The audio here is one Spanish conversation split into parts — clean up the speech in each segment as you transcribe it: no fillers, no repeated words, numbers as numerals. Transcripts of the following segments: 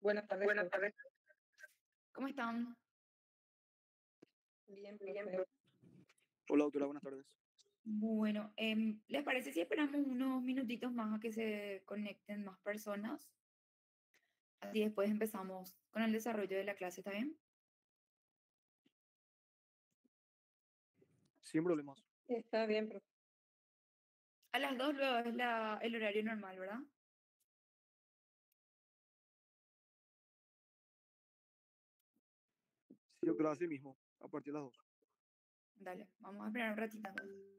Buenas tardes, Buenas profe. tardes. ¿Cómo están? Bien, Bien, profe. pues. Hola, doctora, buenas tardes. Bueno, ¿les parece si esperamos unos minutitos más a que se conecten más personas? Así después empezamos con el desarrollo de la clase, ¿está bien? Sin problemas. Está bien, profe. A las 2 luego es el horario normal, ¿verdad? Sí, doctora, así mismo, a partir de las 2. Dale, vamos a esperar un ratito entonces.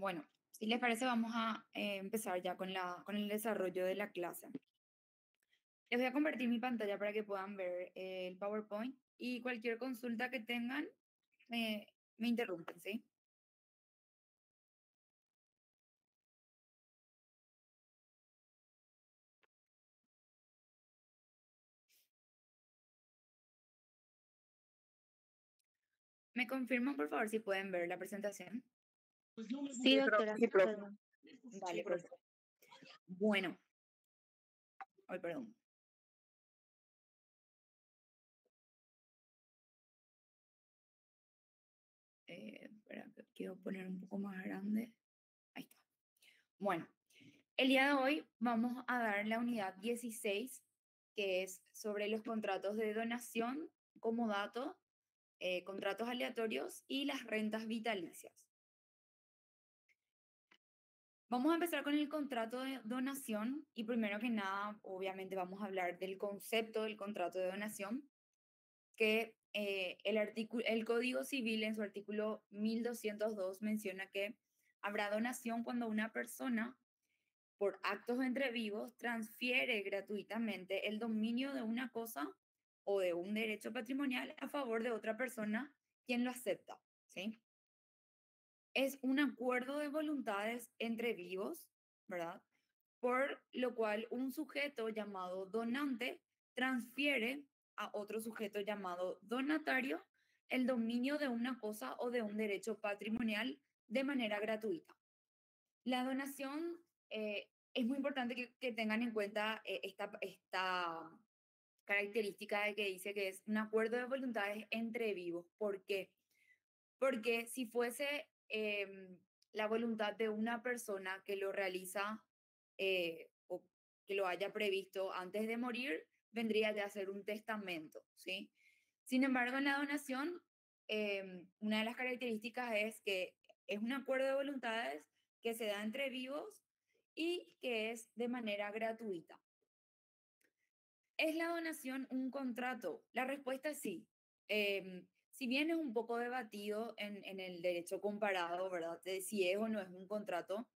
Bueno, si les parece, vamos a empezar ya con el desarrollo de la clase. Les voy a compartir mi pantalla para que puedan ver el PowerPoint y cualquier consulta que tengan, me interrumpen, ¿sí? ¿Me confirman, por favor, si pueden ver la presentación? Sí, doctora, Sí, profe. perdón. Dale, perfecto. Bueno, ay, perdón. Espera, que quiero poner un poco más grande. Ahí está. Bueno, el día de hoy vamos a dar la unidad 16, que es sobre los contratos de donación como dato, contratos aleatorios y las rentas vitalicias. Vamos a empezar con el contrato de donación y primero que nada, obviamente vamos a hablar del concepto del contrato de donación, que el Código Civil en su artículo 1202 menciona que habrá donación cuando una persona, por actos entre vivos, transfiere gratuitamente el dominio de una cosa o de un derecho patrimonial a favor de otra persona quien lo acepta, ¿sí? Es un acuerdo de voluntades entre vivos, ¿verdad? Por lo cual un sujeto llamado donante transfiere a otro sujeto llamado donatario el dominio de una cosa o de un derecho patrimonial de manera gratuita. La donación, es muy importante que tengan en cuenta esta característica de que dice que es un acuerdo de voluntades entre vivos. ¿Por qué? Porque si fuese la voluntad de una persona que lo realiza o que lo haya previsto antes de morir, vendría ya a ser un testamento, ¿sí? Sin embargo, en la donación, una de las características es que es un acuerdo de voluntades que se da entre vivos y que es de manera gratuita. ¿Es la donación un contrato? La respuesta es sí. Si bien es un poco debatido en el derecho comparado, ¿verdad? De si es o no es un contrato,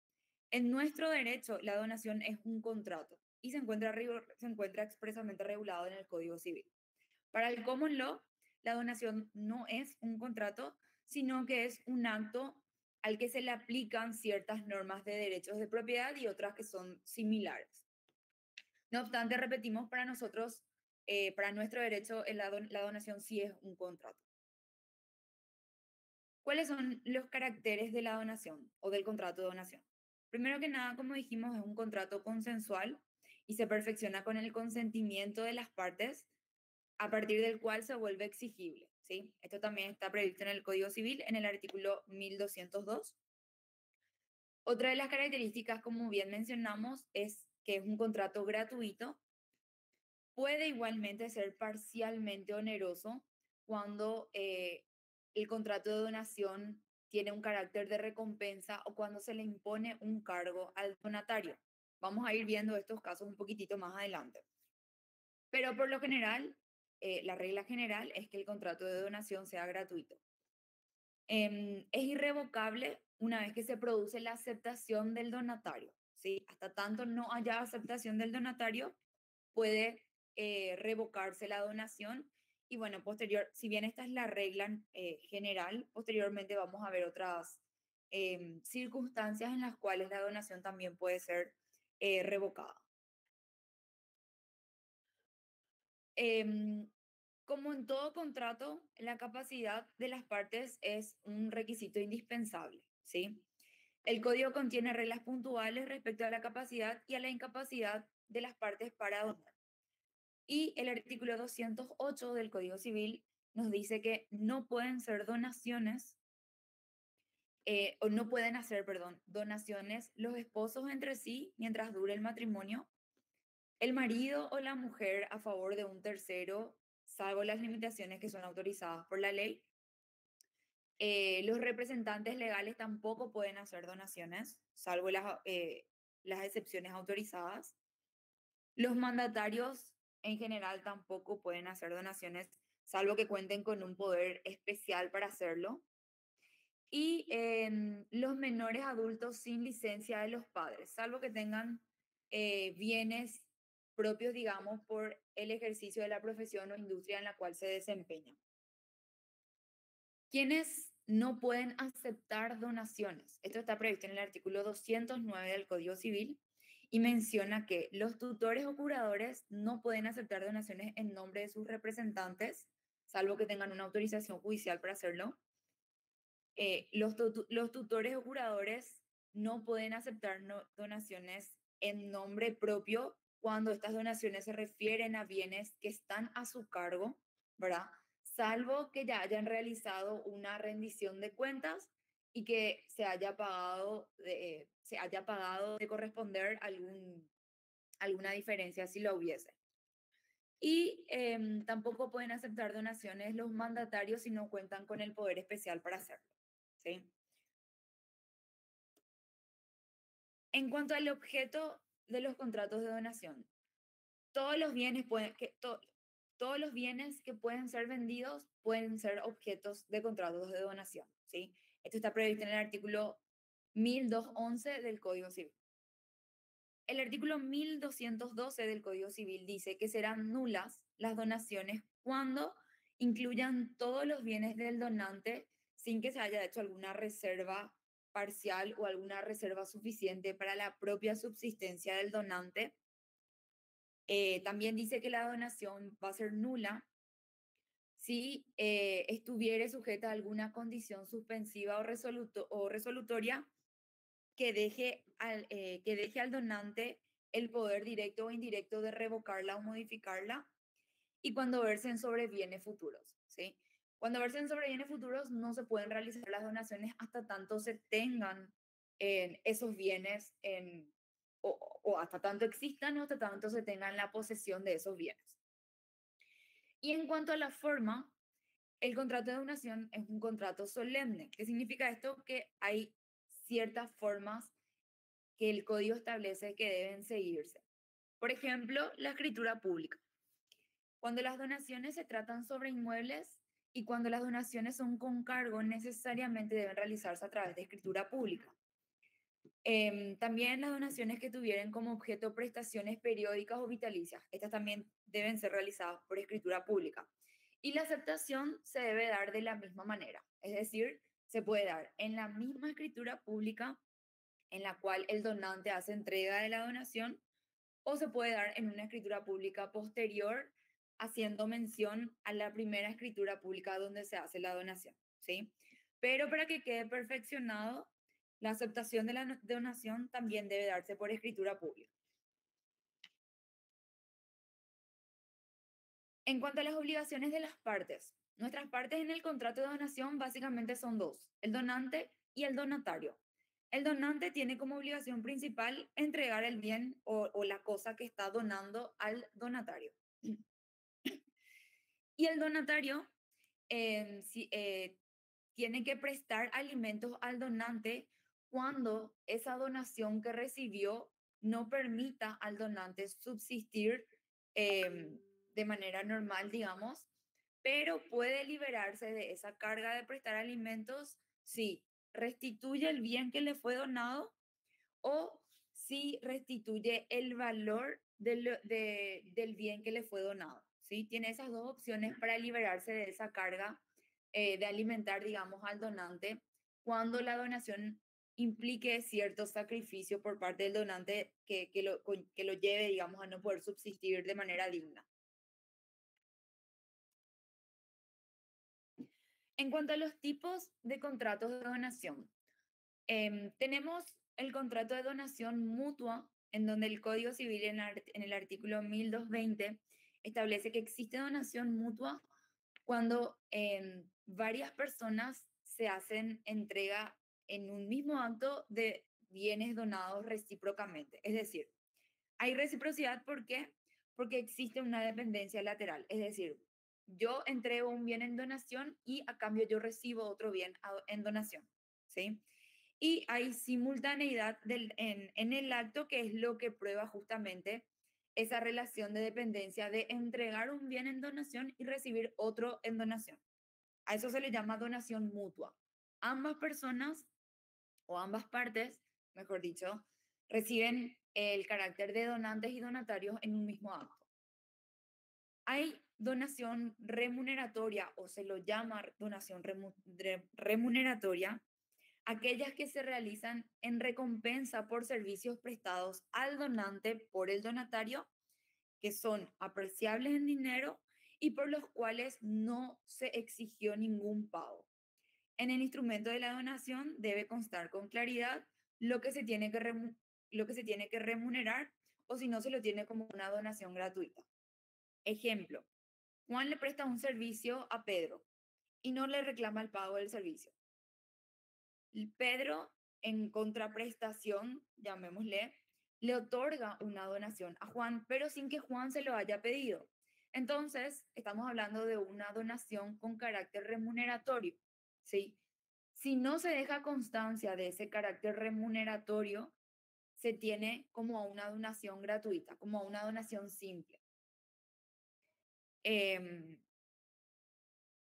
en nuestro derecho la donación es un contrato y se encuentra expresamente regulado en el Código Civil. Para el common law, la donación no es un contrato, sino que es un acto al que se le aplican ciertas normas de derechos de propiedad y otras que son similares. No obstante, repetimos, para nosotros, para nuestro derecho, la donación sí es un contrato. ¿Cuáles son los caracteres de la donación o del contrato de donación? Primero que nada, como dijimos, es un contrato consensual y se perfecciona con el consentimiento de las partes, a partir del cual se vuelve exigible, ¿sí? Esto también está previsto en el Código Civil, en el artículo 1202. Otra de las características, como bien mencionamos, es que es un contrato gratuito. Puede igualmente ser parcialmente oneroso cuando el contrato de donación tiene un carácter de recompensa o cuando se le impone un cargo al donatario. Vamos a ir viendo estos casos un poquitito más adelante. Pero por lo general, la regla general es que el contrato de donación sea gratuito. Es irrevocable una vez que se produce la aceptación del donatario, ¿sí? Hasta tanto no haya aceptación del donatario, puede revocarse la donación. Y bueno, si bien esta es la regla general, posteriormente vamos a ver otras circunstancias en las cuales la donación también puede ser revocada. Em, Como en todo contrato, la capacidad de las partes es un requisito indispensable, ¿sí? El código contiene reglas puntuales respecto a la capacidad y a la incapacidad de las partes para donar. Y el artículo 208 del Código Civil nos dice que no pueden ser donaciones, o no pueden hacer, perdón, donaciones los esposos entre sí mientras dure el matrimonio, el marido o la mujer a favor de un tercero, salvo las limitaciones que son autorizadas por la ley. Los representantes legales tampoco pueden hacer donaciones, salvo las excepciones autorizadas. Los mandatarios en general tampoco pueden hacer donaciones, salvo que cuenten con un poder especial para hacerlo. y los menores adultos sin licencia de los padres, salvo que tengan bienes propios, digamos, por el ejercicio de la profesión o industria en la cual se desempeñan. ¿Quiénes no pueden aceptar donaciones? Esto está previsto en el artículo 209 del Código Civil y menciona que los tutores o curadores no pueden aceptar donaciones en nombre de sus representantes, salvo que tengan una autorización judicial para hacerlo. Los tutores o curadores no pueden aceptar donaciones en nombre propio cuando estas donaciones se refieren a bienes que están a su cargo, ¿verdad? Salvo que ya hayan realizado una rendición de cuentas y que se haya pagado de corresponder alguna diferencia si lo hubiese. Y tampoco pueden aceptar donaciones los mandatarios si no cuentan con el poder especial para hacerlo. ¿Sí? En cuanto al objeto de los contratos de donación, todos los bienes todos los bienes que pueden ser vendidos pueden ser objetos de contratos de donación, ¿sí? Esto está previsto en el artículo 1211 del Código Civil. El artículo 1212 del Código Civil dice que serán nulas las donaciones cuando incluyan todos los bienes del donante sin que se haya hecho alguna reserva parcial o alguna reserva suficiente para la propia subsistencia del donante. También dice que la donación va a ser nula si estuviere sujeta a alguna condición suspensiva o resolutoria que deje al donante el poder directo o indirecto de revocarla o modificarla, y cuando versen sobre bienes futuros, ¿sí? Cuando versen sobre bienes futuros no se pueden realizar las donaciones hasta tanto se tengan esos bienes o hasta tanto existan o hasta tanto se tengan la posesión de esos bienes. Y en cuanto a la forma, el contrato de donación es un contrato solemne. ¿Qué significa esto? Que hay ciertas formas que el código establece que deben seguirse. Por ejemplo, la escritura pública. Cuando las donaciones se tratan sobre inmuebles y cuando las donaciones son con cargo, necesariamente deben realizarse a través de escritura pública. También las donaciones que tuvieran como objeto prestaciones periódicas o vitalicias, estas también deben ser realizadas por escritura pública. Y la aceptación se debe dar de la misma manera, es decir, se puede dar en la misma escritura pública en la cual el donante hace entrega de la donación, o se puede dar en una escritura pública posterior, haciendo mención a la primera escritura pública donde se hace la donación, ¿sí? Pero para que quede perfeccionado, la aceptación de la donación también debe darse por escritura pública. En cuanto a las obligaciones de las partes, nuestras partes en el contrato de donación básicamente son dos, el donante y el donatario. El donante tiene como obligación principal entregar el bien o la cosa que está donando al donatario. Y el donatario tiene que prestar alimentos al donante cuando esa donación que recibió no permita al donante subsistir de manera normal, digamos, pero puede liberarse de esa carga de prestar alimentos si restituye el bien que le fue donado o si restituye el valor del bien que le fue donado, ¿sí? Tiene esas dos opciones para liberarse de esa carga de alimentar, digamos, al donante cuando la donación implique cierto sacrificio por parte del donante que lo lleve, digamos, a no poder subsistir de manera digna. En cuanto a los tipos de contratos de donación, tenemos el contrato de donación mutua, en donde el Código Civil en el artículo 1220 establece que existe donación mutua cuando varias personas se hacen entrega en un mismo acto de bienes donados recíprocamente. Es decir, hay reciprocidad, ¿por qué? Porque existe una dependencia lateral. Es decir, yo entrego un bien en donación y a cambio yo recibo otro bien en donación, ¿sí? Y hay simultaneidad en el acto, que es lo que prueba justamente esa relación de dependencia de entregar un bien en donación y recibir otro en donación. A eso se le llama donación mutua. ambas personas o ambas partes, mejor dicho, reciben el carácter de donantes y donatarios en un mismo acto. Hay donación remuneratoria o se lo llama donación remuneratoria, aquellas que se realizan en recompensa por servicios prestados al donante por el donatario, que son apreciables en dinero y por los cuales no se exigió ningún pago. En el instrumento de la donación debe constar con claridad lo que se tiene que remunerar o si no se lo tiene como una donación gratuita. Ejemplo, Juan le presta un servicio a Pedro y no le reclama el pago del servicio. Pedro, en contraprestación, llamémosle, le otorga una donación a Juan, pero sin que Juan se lo haya pedido. Entonces, estamos hablando de una donación con carácter remuneratorio, ¿sí? Si no se deja constancia de ese carácter remuneratorio, se tiene como una donación gratuita, como una donación simple.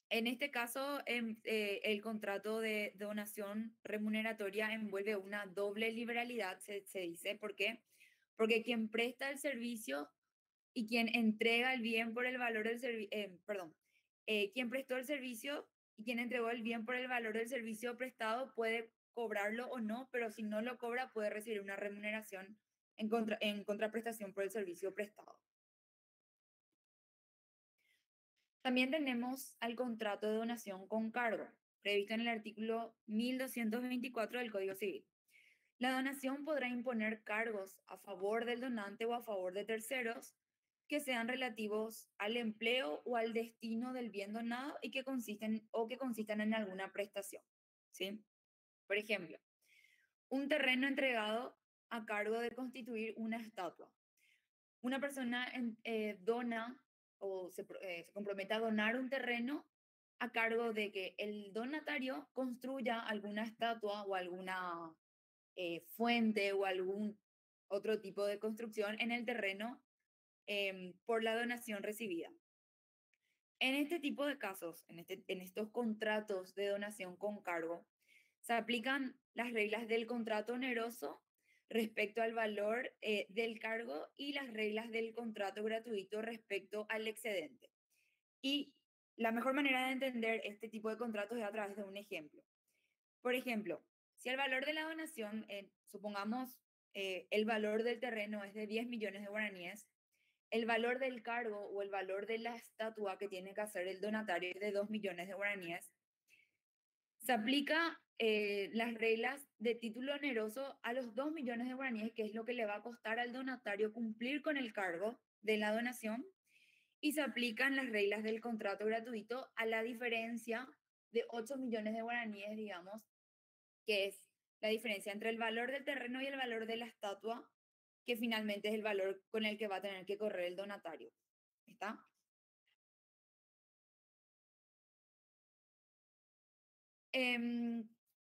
En este caso, el contrato de donación remuneratoria envuelve una doble liberalidad, se dice. ¿Por qué? Porque quien presta el servicio y quien entrega el bien por el valor del servicio, quien prestó el servicio y quien entregó el bien por el valor del servicio prestado puede cobrarlo o no, pero si no lo cobra puede recibir una remuneración en contraprestación por el servicio prestado. También tenemos al contrato de donación con cargo, previsto en el artículo 1224 del Código Civil. La donación podrá imponer cargos a favor del donante o a favor de terceros que sean relativos al empleo o al destino del bien donado y que consistan en alguna prestación, ¿sí? Por ejemplo, un terreno entregado a cargo de constituir una estatua. Una persona dona o se compromete a donar un terreno a cargo de que el donatario construya alguna estatua o alguna fuente o algún otro tipo de construcción en el terreno por la donación recibida. En este tipo de casos, en estos contratos de donación con cargo, se aplican las reglas del contrato oneroso respecto al valor del cargo y las reglas del contrato gratuito respecto al excedente. Y la mejor manera de entender este tipo de contratos es a través de un ejemplo. Por ejemplo, si el valor de la donación, supongamos el valor del terreno es de 10 millones de guaraníes, el valor del cargo o el valor de la estatua que tiene que hacer el donatario es de 2 millones de guaraníes, se aplica las reglas de título oneroso a los 2 millones de guaraníes, que es lo que le va a costar al donatario cumplir con el cargo de la donación, y se aplican las reglas del contrato gratuito a la diferencia de 8 millones de guaraníes, digamos, que es la diferencia entre el valor del terreno y el valor de la estatua, que finalmente es el valor con el que va a tener que correr el donatario. ¿Está?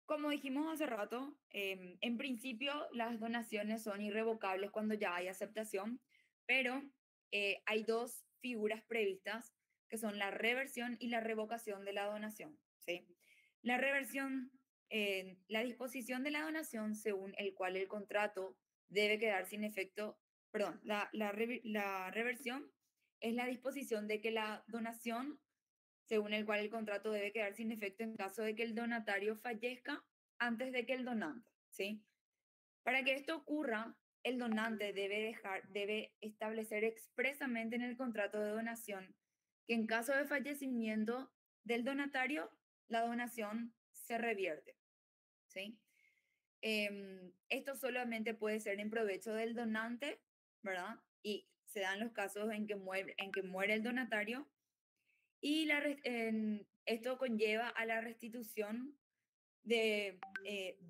Como dijimos hace rato, en principio las donaciones son irrevocables cuando ya hay aceptación, pero hay dos figuras previstas que son la reversión y la revocación de la donación, ¿sí? La reversión, la disposición de la donación según el cual el contrato debe quedar sin efecto, perdón, la reversión es la disposición de que la donación según el cual el contrato debe quedar sin efecto en caso de que el donatario fallezca antes de que el donante, ¿sí? Para que esto ocurra, el donante debe establecer expresamente en el contrato de donación que en caso de fallecimiento del donatario, la donación se revierte, ¿sí? Esto solamente puede ser en provecho del donante, ¿verdad? Y se dan los casos en que muere el donatario y esto conlleva a la restitución del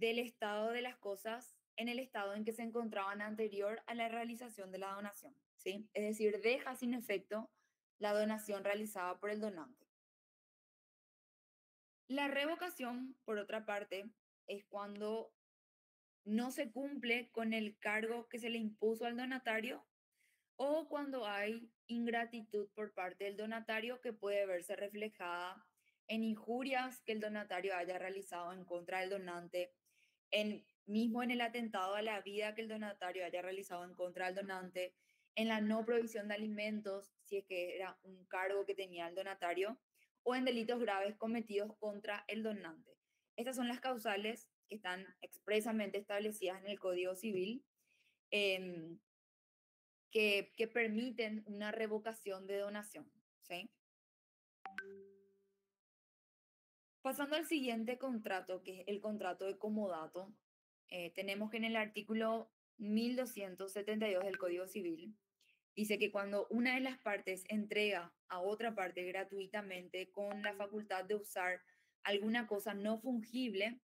estado de las cosas en el estado en que se encontraban anterior a la realización de la donación, ¿sí? Es decir, deja sin efecto la donación realizada por el donante. La revocación, por otra parte, es cuando no se cumple con el cargo que se le impuso al donatario o cuando hay ingratitud por parte del donatario que puede verse reflejada en injurias que el donatario haya realizado en contra del donante, mismo en el atentado a la vida que el donatario haya realizado en contra del donante, en la no provisión de alimentos, si es que era un cargo que tenía el donatario, o en delitos graves cometidos contra el donante. Estas son las causales que están expresamente establecidas en el Código Civil, que permiten una revocación de donación, ¿sí? Pasando al siguiente contrato, que es el contrato de comodato, tenemos que en el artículo 1272 del Código Civil dice que cuando una de las partes entrega a otra parte gratuitamente con la facultad de usar alguna cosa no fungible,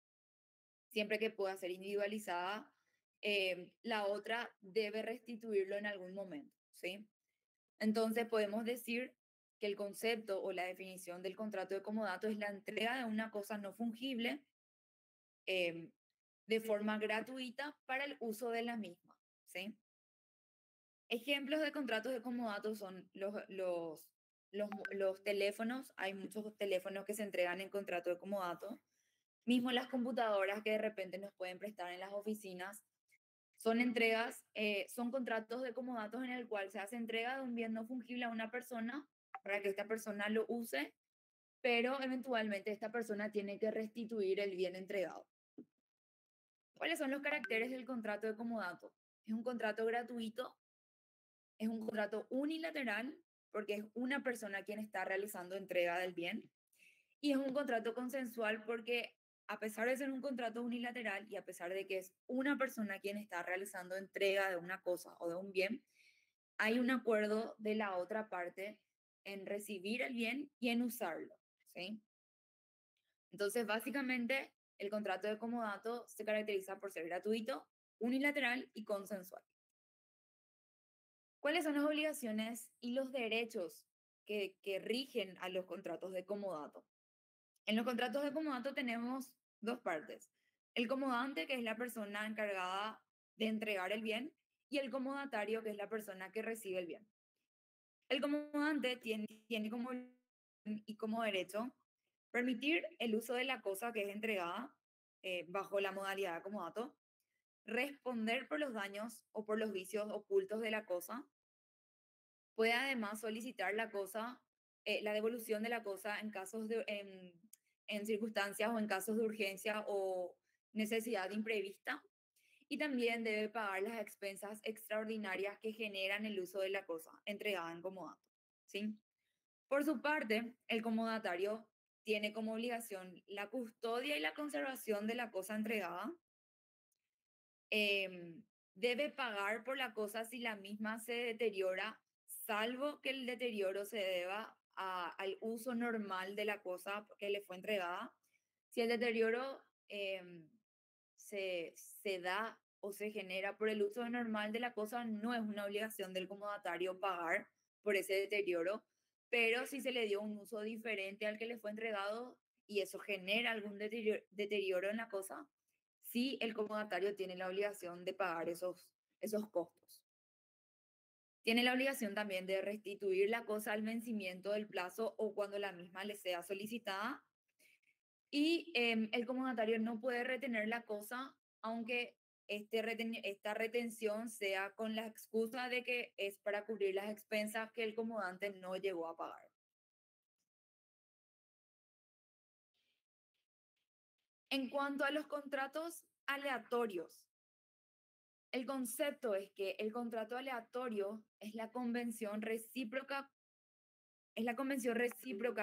siempre que pueda ser individualizada, la otra debe restituirlo en algún momento, ¿sí? Entonces podemos decir que el concepto o la definición del contrato de comodato es la entrega de una cosa no fungible de forma gratuita para el uso de la misma, ¿sí? Ejemplos de contratos de comodato son los teléfonos. Hay muchos teléfonos que se entregan en contrato de comodato. Mismo las computadoras que de repente nos pueden prestar en las oficinas. Son entregas, son contratos de comodatos en el cual se hace entrega de un bien no fungible a una persona para que esta persona lo use, pero eventualmente esta persona tiene que restituir el bien entregado. ¿Cuáles son los caracteres del contrato de comodato? Es un contrato gratuito, es un contrato unilateral, porque es una persona quien está realizando entrega del bien, y es un contrato consensual porque a pesar de ser un contrato unilateral y a pesar de que es una persona quien está realizando entrega de una cosa o de un bien, hay un acuerdo de la otra parte en recibir el bien y en usarlo, ¿sí? Entonces, básicamente, el contrato de comodato se caracteriza por ser gratuito, unilateral y consensual. ¿Cuáles son las obligaciones y los derechos que rigen a los contratos de comodato? En los contratos de comodato tenemos dos partes. El comodante, que es la persona encargada de entregar el bien, y el comodatario, que es la persona que recibe el bien. El comodante tiene como derecho permitir el uso de la cosa que es entregada bajo la modalidad de comodato, responder por los daños o por los vicios ocultos de la cosa. Puede además solicitar la cosa, la devolución de la cosa en casos en circunstancias o en casos de urgencia o necesidad imprevista. Y también debe pagar las expensas extraordinarias que generan el uso de la cosa entregada en comodato, ¿sí? Por su parte, el comodatario tiene como obligación la custodia y la conservación de la cosa entregada. Debe pagar por la cosa si la misma se deteriora, salvo que el deterioro se deba al uso normal de la cosa que le fue entregada. Si el deterioro se da o se genera por el uso normal de la cosa, no es una obligación del comodatario pagar por ese deterioro, pero si se le dio un uso diferente al que le fue entregado y eso genera algún deterioro en la cosa, sí el comodatario tiene la obligación de pagar esos costos. Tiene la obligación también de restituir la cosa al vencimiento del plazo o cuando la misma le sea solicitada. Y el comodatario no puede retener la cosa, aunque esta retención sea con la excusa de que es para cubrir las expensas que el comodante no llegó a pagar. En cuanto a los contratos aleatorios, el concepto es que el contrato aleatorio es la convención recíproca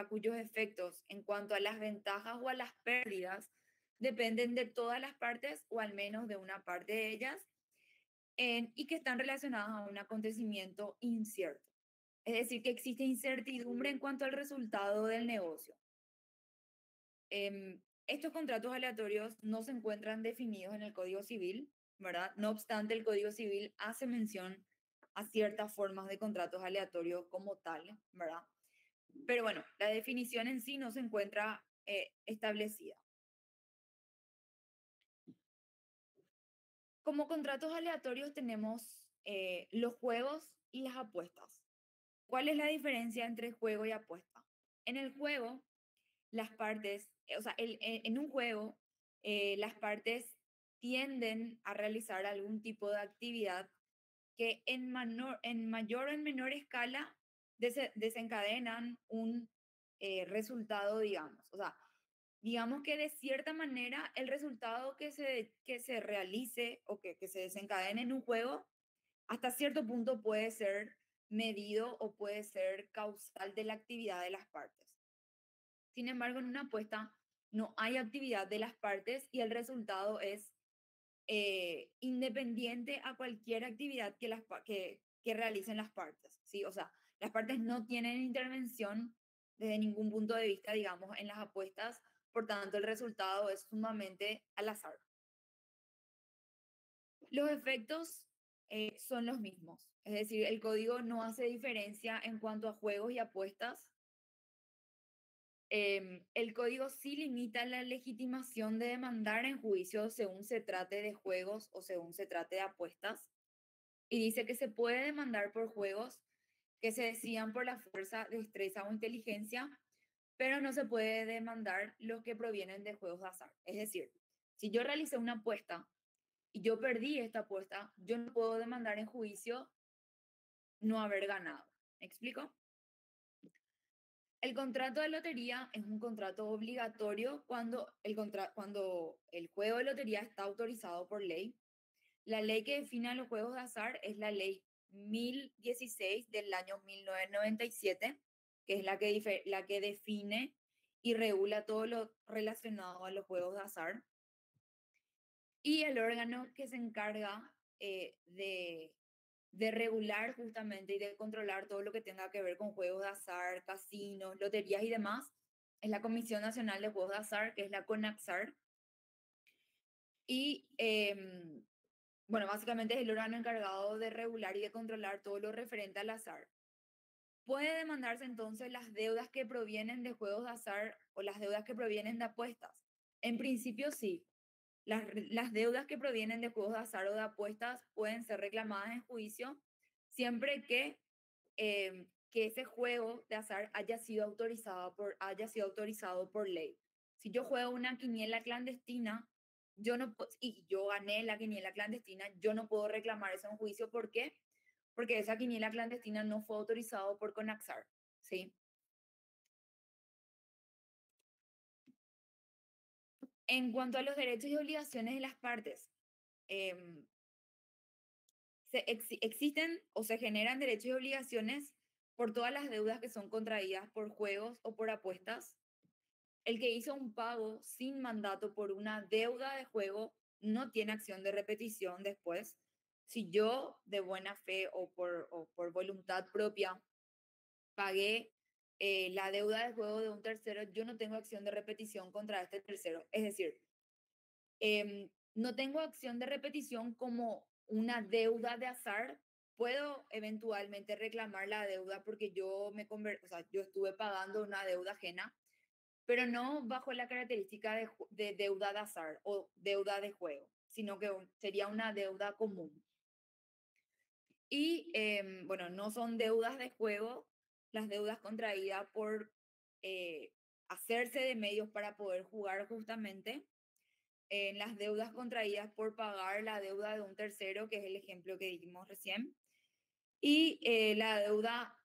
cuyos efectos en cuanto a las ventajas o a las pérdidas dependen de todas las partes o al menos de una parte de ellas y que están relacionadas a un acontecimiento incierto. Es decir, que existe incertidumbre en cuanto al resultado del negocio. Estos contratos aleatorios no se encuentran definidos en el Código Civil, ¿verdad? No obstante, el Código Civil hace mención a ciertas formas de contratos aleatorios como tal, ¿verdad? Pero bueno, la definición en sí no se encuentra establecida. Como contratos aleatorios tenemos los juegos y las apuestas. ¿Cuál es la diferencia entre juego y apuesta? En el juego, las partes, o sea, en un juego, las partes tienden a realizar algún tipo de actividad que en mayor o en menor escala desencadenan un resultado, digamos. O sea, digamos que de cierta manera el resultado que se realice o que se desencadene en un juego, hasta cierto punto puede ser medido o puede ser causal de la actividad de las partes. Sin embargo, en una apuesta no hay actividad de las partes y el resultado es independiente a cualquier actividad que realicen las partes, ¿sí? O sea, las partes no tienen intervención desde ningún punto de vista, digamos, en las apuestas, por tanto, el resultado es sumamente al azar. Los efectos son los mismos, es decir, el código no hace diferencia en cuanto a juegos y apuestas. El código sí limita la legitimación de demandar en juicio según se trate de juegos o según se trate de apuestas. Y dice que se puede demandar por juegos que se decidan por la fuerza, destreza o inteligencia, pero no se puede demandar los que provienen de juegos de azar. Es decir, si yo realicé una apuesta y yo perdí esta apuesta, yo no puedo demandar en juicio no haber ganado. ¿Me explico? El contrato de lotería es un contrato obligatorio cuando cuando el juego de lotería está autorizado por ley. La ley que define los juegos de azar es la ley 1016 del año 1997, que es la que define y regula todo lo relacionado a los juegos de azar. Y el órgano que se encarga de regular justamente y de controlar todo lo que tenga que ver con juegos de azar, casinos, loterías y demás, es la Comisión Nacional de Juegos de Azar, que es la CONAXAR. Y bueno, básicamente es el órgano encargado de regular y de controlar todo lo referente al azar. ¿Puede demandarse entonces las deudas que provienen de juegos de azar o las deudas que provienen de apuestas? En principio sí. Las deudas que provienen de juegos de azar o de apuestas pueden ser reclamadas en juicio siempre que ese juego de azar haya sido autorizado por ley. Si yo juego una quiniela clandestina, y yo gané la quiniela clandestina, yo no puedo reclamar eso en juicio. ¿Por qué? Porque esa quiniela clandestina no fue autorizado por CONAXAR, ¿sí? En cuanto a los derechos y obligaciones de las partes, existen o se generan derechos y obligaciones por todas las deudas que son contraídas por juegos o por apuestas. El que hizo un pago sin mandato por una deuda de juego no tiene acción de repetición después. Si yo de buena fe o por voluntad propia pagué la deuda de juego de un tercero, yo no tengo acción de repetición contra este tercero. Es decir, no tengo acción de repetición como una deuda de azar. Puedo eventualmente reclamar la deuda porque yo yo estuve pagando una deuda ajena, pero no bajo la característica de deuda de azar o deuda de juego, sino que sería una deuda común. Y bueno, no son deudas de juego las deudas contraídas por hacerse de medios para poder jugar justamente, en las deudas contraídas por pagar la deuda de un tercero, que es el ejemplo que dijimos recién, y la deuda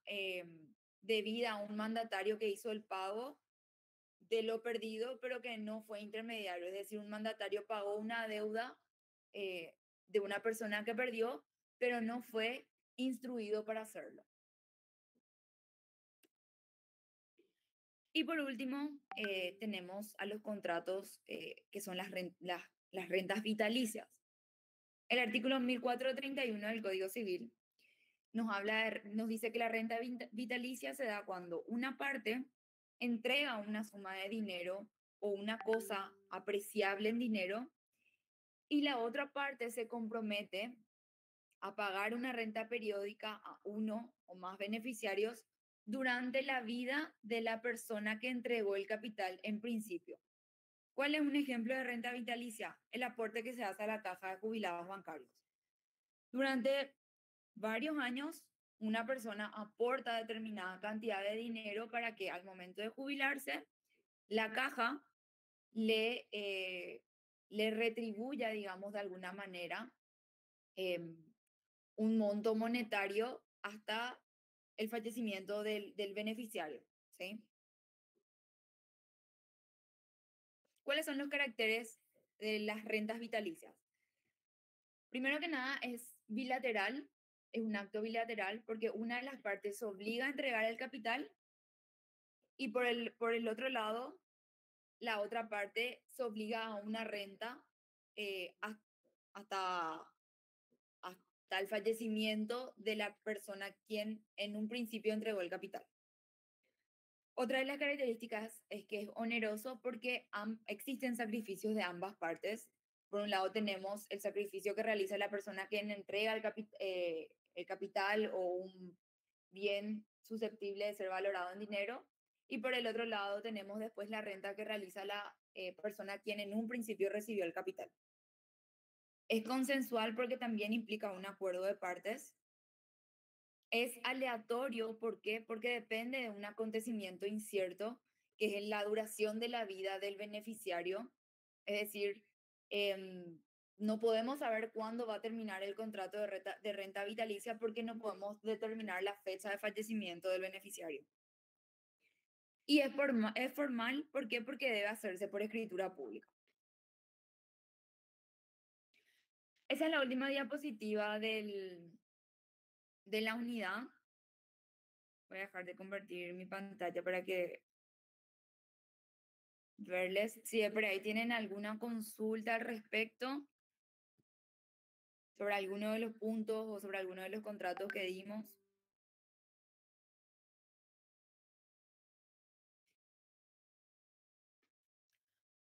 debida a un mandatario que hizo el pago de lo perdido, pero que no fue intermediario. Es decir, un mandatario pagó una deuda de una persona que perdió, pero no fue instruido para hacerlo. Y por último, tenemos a los contratos que son las rentas vitalicias. El artículo 1431 del Código Civil nos dice que la renta vitalicia se da cuando una parte entrega una suma de dinero o una cosa apreciable en dinero y la otra parte se compromete a pagar una renta periódica a uno o más beneficiarios durante la vida de la persona que entregó el capital en principio. ¿Cuál es un ejemplo de renta vitalicia? El aporte que se hace a la caja de jubilados bancarios. Durante varios años, una persona aporta determinada cantidad de dinero para que al momento de jubilarse la caja le retribuya, digamos, de alguna manera un monto monetario hasta el fallecimiento del beneficiario, ¿sí? ¿Cuáles son los caracteres de las rentas vitalicias? Primero que nada, es bilateral, es un acto bilateral porque una de las partes se obliga a entregar el capital y por el otro lado, la otra parte se obliga a una renta hasta, hasta el fallecimiento de la persona quien en un principio entregó el capital. Otra de las características es que es oneroso porque existen sacrificios de ambas partes. Por un lado tenemos el sacrificio que realiza la persona quien entrega el capital o un bien susceptible de ser valorado en dinero. Y por el otro lado tenemos después la renta que realiza la persona quien en un principio recibió el capital. Es consensual porque también implica un acuerdo de partes. Es aleatorio, ¿por qué? Porque depende de un acontecimiento incierto, que es la duración de la vida del beneficiario. Es decir, no podemos saber cuándo va a terminar el contrato de renta vitalicia porque no podemos determinar la fecha de fallecimiento del beneficiario. Y es formal, ¿por qué? Porque debe hacerse por escritura pública. Esa es la última diapositiva de la unidad. Voy a dejar de compartir mi pantalla para que verles si por ahí tienen alguna consulta al respecto sobre alguno de los puntos o sobre alguno de los contratos que dimos.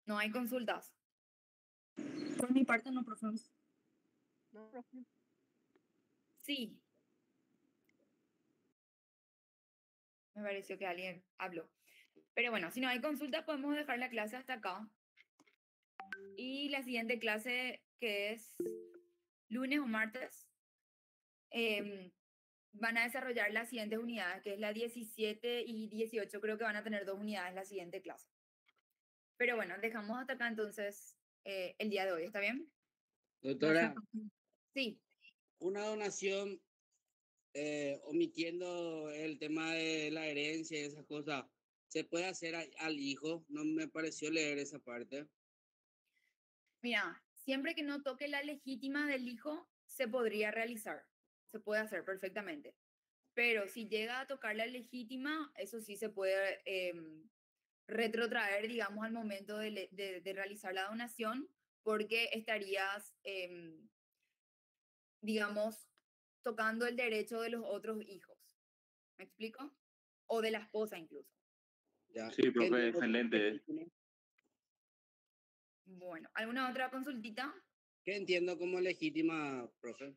No hay consultas. Por mi parte no, profe. No, profe. Sí. Me pareció que alguien habló. Pero bueno, si no hay consultas podemos dejar la clase hasta acá. Y la siguiente clase, que es lunes o martes, van a desarrollar las siguientes unidades, que es la 17 y 18. Creo que van a tener 2 unidades la siguiente clase. Pero bueno, dejamos hasta acá entonces el día de hoy. ¿Está bien? Doctora, Sí. una donación omitiendo el tema de la herencia y esas cosas, ¿se puede hacer al hijo? No me pareció leer esa parte. Mira, siempre que no toque la legítima del hijo, se podría realizar. Se puede hacer perfectamente. Pero si llega a tocar la legítima, eso sí se puede retrotraer, digamos, al momento de realizar la donación, porque estarías, digamos, tocando el derecho de los otros hijos. ¿Me explico? O de la esposa incluso. Ya. Sí, profe, excelente. Bueno, ¿alguna otra consultita? ¿Qué entiendo como legítima, profe?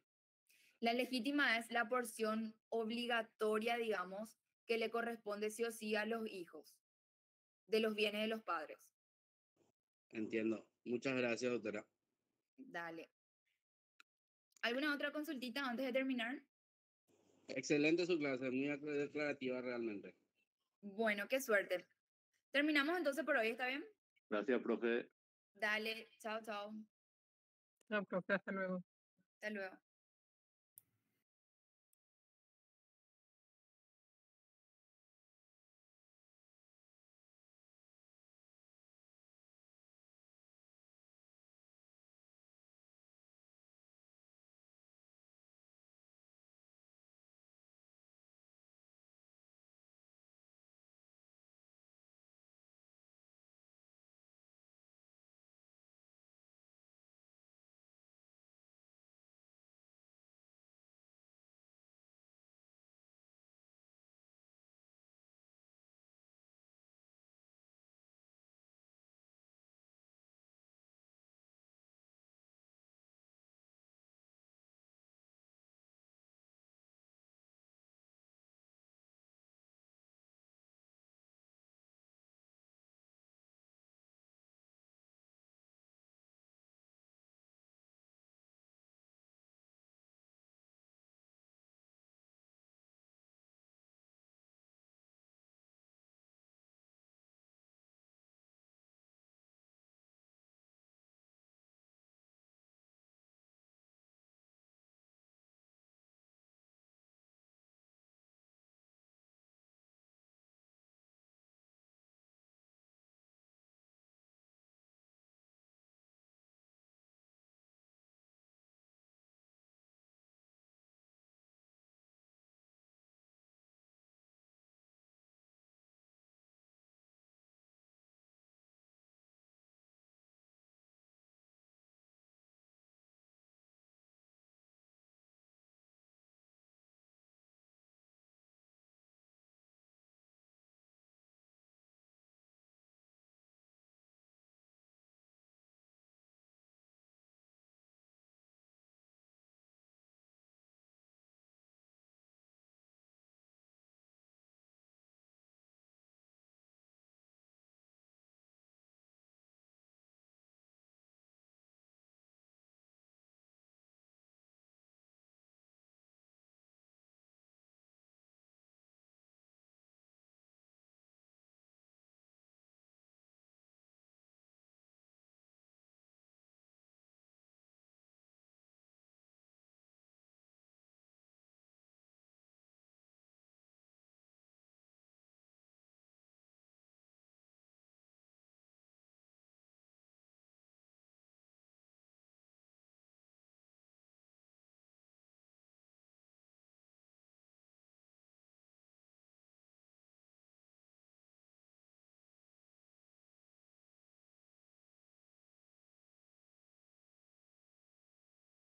La legítima es la porción obligatoria, digamos, que le corresponde sí o sí a los hijos de los bienes de los padres. Entiendo. Muchas gracias, doctora. Dale. ¿Alguna otra consultita antes de terminar? Excelente su clase, muy declarativa realmente. Bueno, qué suerte. Terminamos entonces por hoy, ¿está bien? Gracias, profe. Dale, chao, chao. No, profe, hasta luego. Hasta luego.